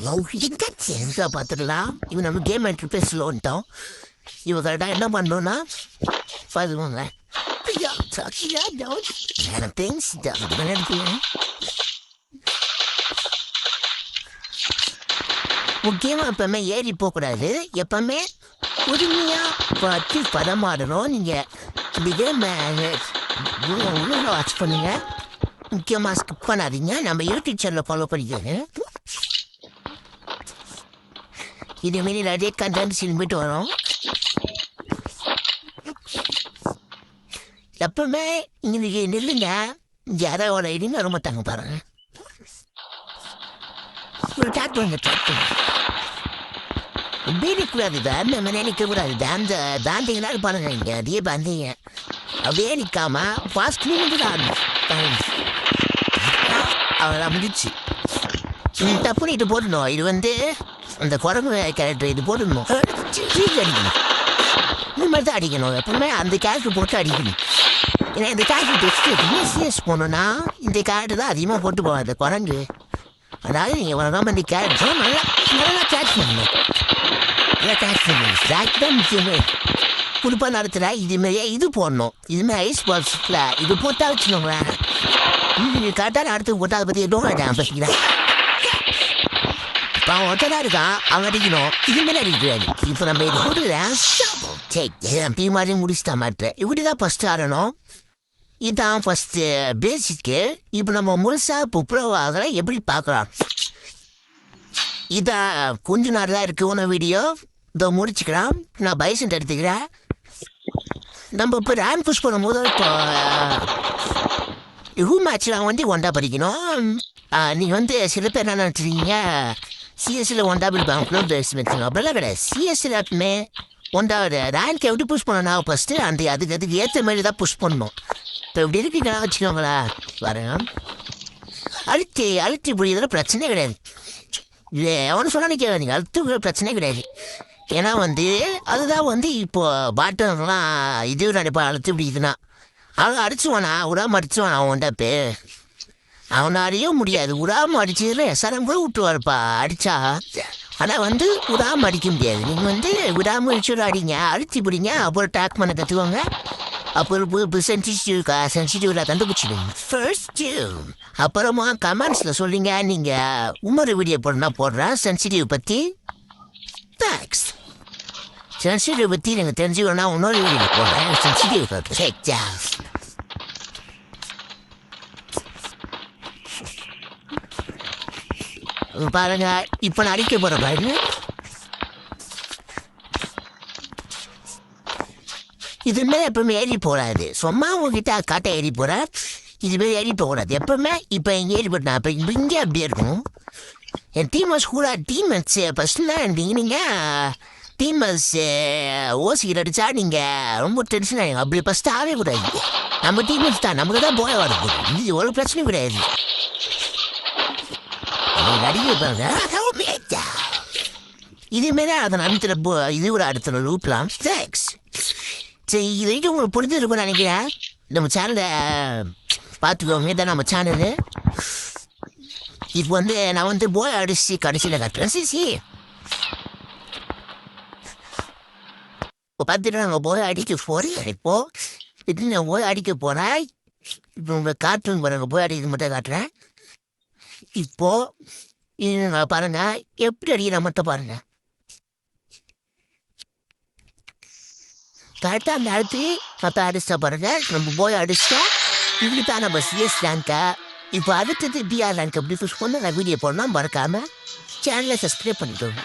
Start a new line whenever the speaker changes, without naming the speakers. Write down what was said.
எங்க சேஞ்சா பார்த்துடலாம். இவன் நம்ம கேம் எடுத்து பேசல வந்துட்டோம். இவன் கரெக்டாக என்ன பண்ணோன்னா பார்த்துக்கோங்க. முக்கியமாக எப்பவுமே ஏறி போகக்கூடாது. எப்பவுமே உரிமையாக பார்த்து படமாடணும். நீங்கள் இந்த கேம் உள்ள வாட்ச் பண்ணுங்க. முக்கியமாக ஸ்கிப் பண்ணாதீங்க. நம்ம யூடியூப் சேனலை ஃபாலோ பண்ணிக்கோங்க. இதுமாரி நிறைய கண்டென்ட் சிலிமிட்டு வரும். எப்பவுமே இன்னைக்கு நில்லுங்க. யாரோட இடிங்க ரொம்ப தாங்க பாருங்க. ஒரு டாக்ட் பண்ணுங்க. பீடிக்கூடாது தான் நம்ம நினைக்கக்கூடாது. அந்த தாண்டிங்களால பாருங்க. இங்கே அதே பாந்தீங்க அப்படியே நிற்காம ஃபாஸ்ட் தான் அவெல்லாம் முடிச்சு தப்புன்னு இது போடணும். இது அந்த குரங்கு கேரக்டர் இது போடணும். அடிக்கணும். இந்த மாதிரி தான் அடிக்கணும். எப்பவுமே அந்த கேரக்டர் போட்டு அடிக்கணும். ஏன்னா இந்த கேரக்டர் டெஸ்ட்டு சீரியஸ் போகணுன்னா இந்த கேரக்டர் தான் அதிகமாக போட்டு போகாது குரங்கு. அதாவது நீங்கள் வராமல் இந்த கேரக்டர் நல்லா நல்லா கேட்ச் பண்ணணும். நல்லா கேட்ச் பண்ணணும். ஸ்ட்ராக் தான் முக்கியமே. குறிப்பாக நடத்துகிற இதுமாரியே இது போடணும். இதுமாதிரி ஐஸ் பால்ஸில் இது போட்டால் வச்சுக்கோங்களேன். இது கரெக்டாக அடுத்து போட்டால் அதை பற்றி எதுவும் வேண்டாம் பேசிக்கிறேன். இப்போ அவன் ஒருத்தராக இருக்கான். அவன் அடிக்கணும். இதுமாரி அடிக்கிறாரு. இப்போ நம்ம இது போட்டுக்கிறேன். சரி மாதிரி முடிச்சுட்டா மாட்டேன். இப்படி தான் ஃபஸ்ட்டு ஆடணும். இதுதான் ஃபஸ்ட்டு பேசிக்கு. இப்போ நம்ம முழுசாக இப்போ ப்ரோ ஆகலை எப்படி பார்க்கலாம். இதான் கொஞ்ச நேரம் தான் இருக்குது ஒன்று வீடியோ. இதோ முடிச்சுக்கலாம். நான் பைசன்ட் எடுத்துக்கிறேன். நம்ம இப்போ ரேங்க் புஷ் பண்ணும்போது இப்போ ரூம் மேட்ச்சில் ஒண்டா படிக்கணும். நீங்கள் சில பேர் என்ன நினச்சிருக்கீங்க சிஎஸ்சியில் ஒண்டா படிப்பாங்க பேசுவேன். அப்படிலாம் கிடையாது. சிஎஸ்சியில் எப்பவுமே ஒன்றாவது ரேங்க் எப்படி புஷ் பண்ணணும் ஃபஸ்ட்டு அதுக்கு ஏற்ற மாதிரி தான் புஷ் பண்ணணும். இப்போ இப்படி இருக்குங்க வச்சுக்கோங்களா. வரேன் அழுத்தி புரியுதில் பிரச்சனையே கிடையாது. இது அவனு சொன்னா நிற்காதீங்க. அழுத்து பிரச்சனையே கிடையாது. ஏன்னா அதுதான் இப்போது பாட்டன்லாம் இது நினைப்பா அழுத்து பிடிக்குதுன்னா அவன் அடிச்சுவானா விடாமல் அடிச்சுவானா அவன் பே அவனை அறிய முடியாது. விடாமல் அடிச்சதுல எஸ்ஆர்எம் கூட விட்டுருவாருப்பா அடித்தா. ஆனால் விடாமல் அடிக்க முடியாது. நீங்கள் விடாமல் அடிச்சுட அடிங்க. அழுத்தி பிடிங்க. அப்புறம் டேக் பண்ண கற்றுக்கோங்க. அப்புறம் சென்சிட்டிவ்ல கண்டுபிடிச்சிடுங்க ஃபர்ஸ்ட்டு. அப்புறமா கமெண்ட்ஸில் சொல்லுங்க. நீங்கள் இன்னொரு வீடியோ போடுறேன் சென்சிட்டிவ் பற்றி. தேங்க்ஸ். சென்சிட்டிவ் பற்றி நீங்கள் தெரிஞ்சுக்கணும்னா இன்னொரு வீடியோ போடுறேன் சென்சிட்டிவ் பற்றி. பாருங்க இப்போ நான் அடிக்க போகிற பாருங்க. இதுமாரி எப்பவுமே ஏறி போடாது. சும்மா உங்ககிட்ட காட்ட ஏறி போகிற இதுமாரி ஏறி போகக்கூடாது எப்பவுமே. இப்போ இங்கே ஏறி போட்டேன். இப்போ இங்கே அப்படியே இருக்கும். என் டீமர்ஸ் கூட டீமர்ஸ் ஃபஸ்ட்டுலாம் இருந்தீங்க. நீங்கள் டீமர்ஸ் ஓசிக்கிற அடித்தா நீங்கள் ரொம்ப டென்ஷன் ஆகிங்க. அப்படி ஃபஸ்ட்டு ஆகவே கூடாது. நம்ம டீமர்ஸ் தான் நமக்கு தான் போய வரது. இது ஒரு பிரச்சனையும் கிடையாது. அடிக்க பாருங்க. இதுமாரி அதை நடத்துகிற இது ஒரு அடுத்த லூப்லாம். தேங்க்ஸ். சரி இது வரைக்கும் உங்களுக்கு புரிஞ்சிருக்கும்னு நினைக்கிறேன். நம்ம சேனலை பார்த்துக்கோங்க. இதான் நம்ம சேனலு. இப்போ நான் போய் அடிச்சு கடைசியில் கட்டுறேன். சி இப்போ பார்த்துட்டு நாங்கள் போய் அடிக்க போகிறேன். இப்போது இது நான் போய் அடிக்க போகிறேன். இப்போ உங்களுக்கு காட்டுங்க பாருங்க. போய் அடிக்க மட்டும் காட்டுறேன். இப்போது இது பாருங்கள் எப்படி அடிக்கிற மட்டும் பாருங்கள். கரெக்டாக அந்த அடித்து மற்ற அடிச்சா பாருங்கள். நம்ம போய் அடிச்சா இப்படி தான் நம்ம சிஎஸ் ரேங்கை. இப்போ அடுத்தது பிஆர் ரேங்க் எப்படி புஷ் பண்ண நான் வீடியோ போடணும். மறக்காமல் சேனலை சப்ஸ்கிரைப் பண்ணிட்டோம்.